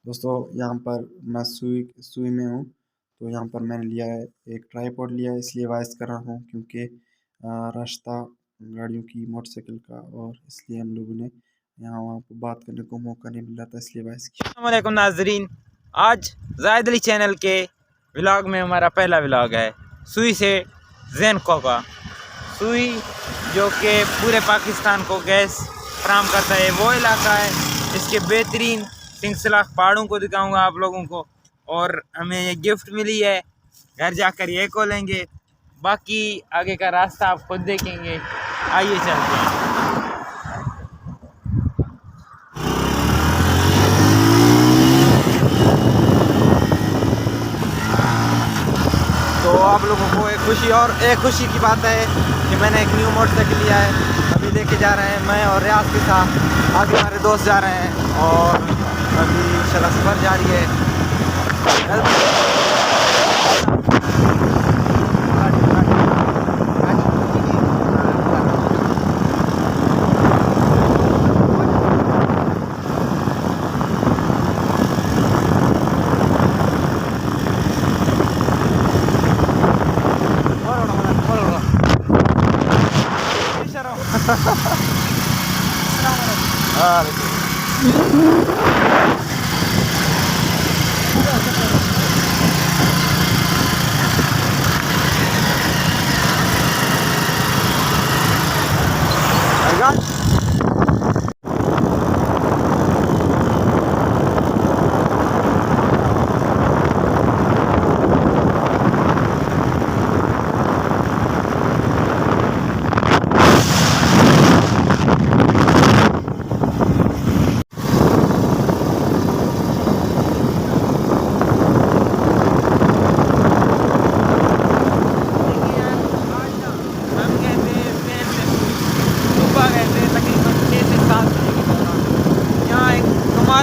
दोस्तों यहाँ पर मैं सुई में हूँ, तो यहाँ पर मैंने लिया है एक ट्राइपॉड लिया है, इसलिए वॉइस कर रहा हूँ क्योंकि रास्ता गाड़ियों की मोटरसाइकिल का, और इसलिए हम लोगों ने यहाँ वहाँ पर बात करने को मौका नहीं मिल रहा था, इसलिए वॉइस किया। अस्सलाम वालेकुम नाजरीन, आज जाहिद अली चैनल के व्लॉग में हमारा पहला व्लॉग है सुई से ज़ैनको का। सुई जो कि पूरे पाकिस्तान को गैस फराहम करता है, वो इलाका है। इसके बेहतरीन सिलसिला पहाड़ों को दिखाऊंगा आप लोगों को, और हमें ये गिफ्ट मिली है, घर जाकर ये खोलेंगे। बाकी आगे का रास्ता आप खुद देखेंगे। आइए चलते हैं। तो आप लोगों को एक खुशी की बात है कि मैंने एक न्यू मोटरसाइकिल लिया है। अभी लेके जा रहे हैं मैं और रियाज के साथ, आगे हमारे दोस्त जा रहे हैं और अभी इंशाल्लाह सफ़र जारी है।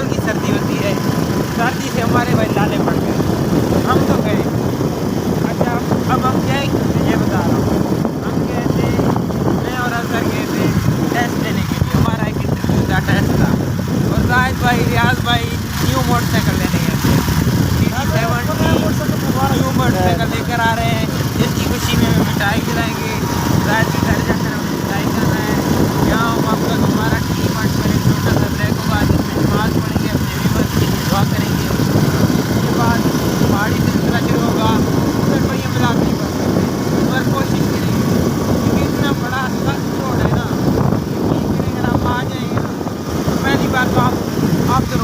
की सर्दी होती है, सर्दी से हमारे भाई लाले पड़ गए, हम तो गए। अच्छा अब हम क्या ये बता रहा हूँ, हम गए थे, मैं और अजहर गए थे टेस्ट देने के लिए, हमारा एक इंटरव्यू का टेस्ट था। और जाहिद भाई रियाज भाई न्यू मोटरसाइकिल लेने गए थे, न्यू मोटरसाइकिल लेकर आ रहे हैं। इसकी खुशी में मिठाई खिलाएंगे, जाहिद के घर जाकर हमें मिठाई खाना है। यहाँ हम आपका हमारा टी मार्ट पर एक छोटा सा ब्रेक होगा, जिसमें नमाज पढ़ेंगे, अपने व्यूअर्स की दुआ करेंगे। उसके बाद पहाड़ी सिलसिला शुरू होगा, फिर पर ये ब्लॉग नहीं कर सकते पर कोशिश करेंगे, क्योंकि इतना बड़ा सख्त रोड है ना, यकीन करें अगर आप आ जाएंगे ना तो पहली बार तो आप तो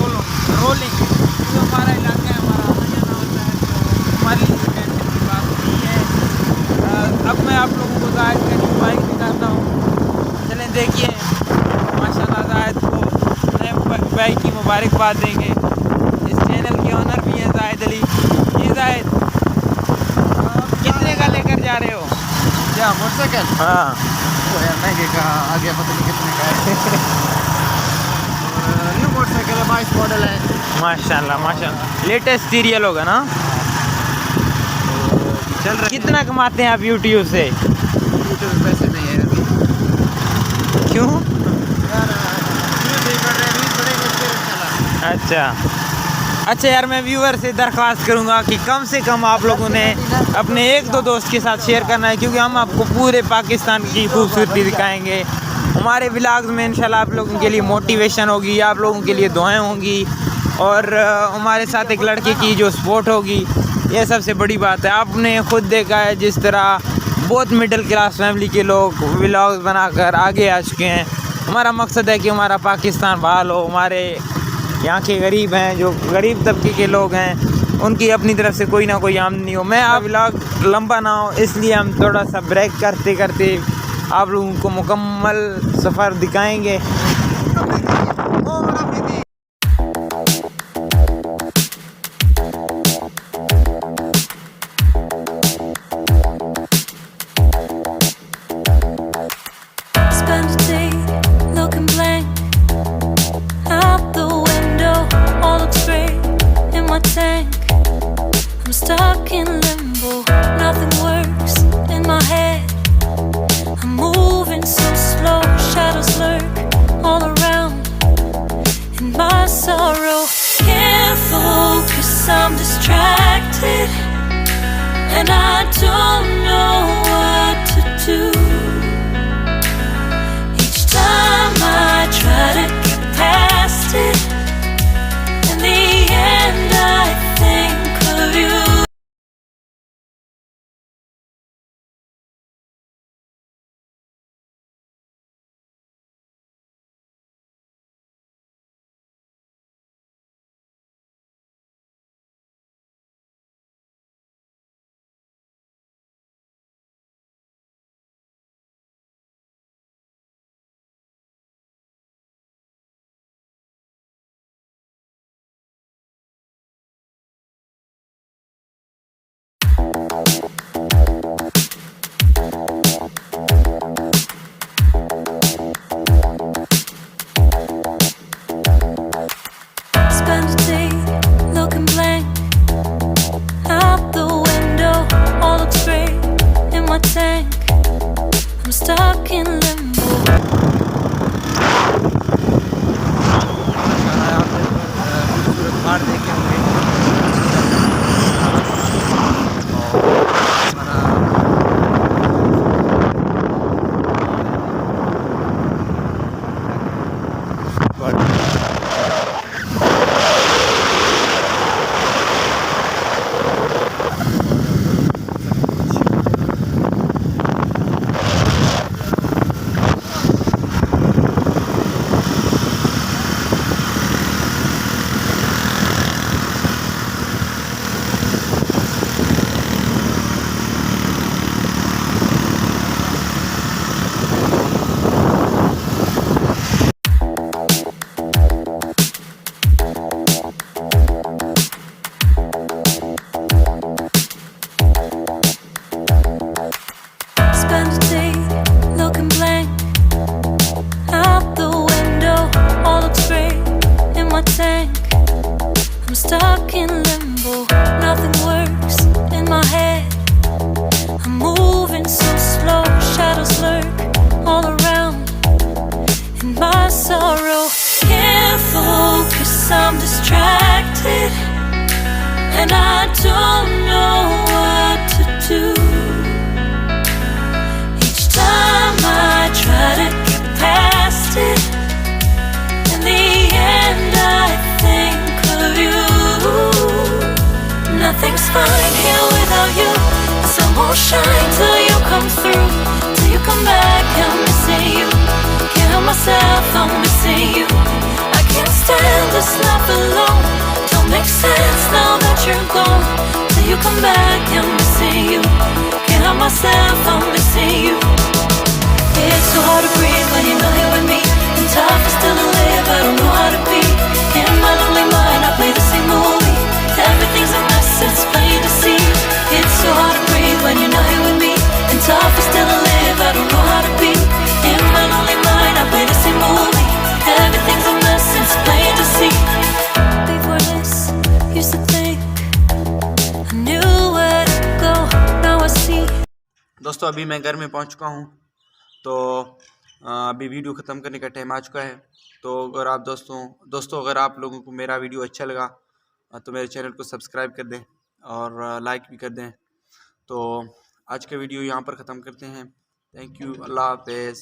रोलेंगे, तो हमारा इलाका है, हमारा आना जाना होता है, तो हमारी टेंशन की बात नहीं है। अब मैं आप लोगों को जाहिद का न्यू बाइक दिखाता हूँ, चलें देखिए। माशाल्लाह जाहिद को नए बाइक की मुबारकबाद देंगे। इस चैनल के ओनर भी हैं जाहिद अली। ये जाहिद कितने का लेकर जा रहे हो? क्या मोटरसाइकिल? हाँ तो यार महंगे का आगे पता नहीं कितने का है। न्यू मोटरसाइकिल है, 22 मॉडल है। माशाल्लाह माशाल्लाह, लेटेस्ट सीरियल होगा ना? चल रहा है। कितना कमाते हैं आप यूट्यूब से? यूट्यूब में पैसे नहीं है अभी। क्यों? यार व्यूज़ नहीं बढ़ रहे, व्यूज़ बढ़ेंगे फिर इंशाल्लाह। अच्छा यार, मैं व्यूअर से दरख्वास्त करूंगा कि कम से कम आप लोगों ने अपने एक दो दोस्त के साथ शेयर करना है, क्योंकि हम आपको पूरे पाकिस्तान की खूबसूरती दिखाएंगे। हमारे व्लॉग्स में इंशाल्लाह आप लोगों के लिए मोटिवेशन होगी, आप लोगों के लिए दुआएं होंगी, और हमारे साथ एक लड़के की जो सपोर्ट होगी, ये सबसे बड़ी बात है। आपने खुद देखा है जिस तरह बहुत मिडिल क्लास फैमिली के लोग व्लॉग्स बनाकर आगे आ चुके हैं। हमारा मकसद है कि हमारा पाकिस्तान बहाल हो। हमारे यहाँ के गरीब हैं, जो गरीब तबके के लोग हैं, उनकी अपनी तरफ से कोई ना कोई आमदनी हो। मैं आप व्लॉग लंबा ना हो, इसलिए हम थोड़ा सा ब्रेक करते करते आप लोगों को मुकम्मल सफ़र दिखाएंगे। Stuck in limbo, nothing works in my head. I'm moving so slow, shadows lurk all around in my sorrow. Can't I'm distracted and I don't know what to do. Each time I try to get past it, in the end I think of you. Spend a day looking blank out the window, all looks great in my tank. I'm stuck in limbo. खूबसूरत पहाड़ देखे होंगे। Spend a day looking blank out the window, all looks great in my tank. I'm stuck in limbo, nothing works in my head. I'm moving so slow, shadows lurk all around in my sorrow. Can't focus, I'm distracted and I don't know what to do. Each time I try to get past it, in the end I think of you. Nothing's fine here without you. The sun won't shine till you come through. Till you come back, I'm missing you. Can't help myself, I'm missing you. I can't stand this life alone. Don't make sense now that you're gone. Till you come back, I'm missing you. Can't help myself, I'm missing you. It's so hard to breathe when you're not here with me. And tough is still to live, I don't know how to be. In my lonely mind, I play the same movie. Everything's a mess, it's plain to see. It's so hard to breathe when you're not here with me. And tough is still to live, I don't know how to be. In my lonely mind, I play the same movie. Everything's a mess, it's plain to see. Before this, used to think I knew where to go. Now I see. दोस्तों अभी मैं घर में पहुंच चुका हूं, तो अभी वीडियो ख़त्म करने का टाइम आ चुका है। तो अगर आप दोस्तों अगर आप लोगों को मेरा वीडियो अच्छा लगा तो मेरे चैनल को सब्सक्राइब कर दें और लाइक भी कर दें। तो आज का वीडियो यहाँ पर ख़त्म करते हैं। थैंक यू, अल्लाह हाफ़िज़।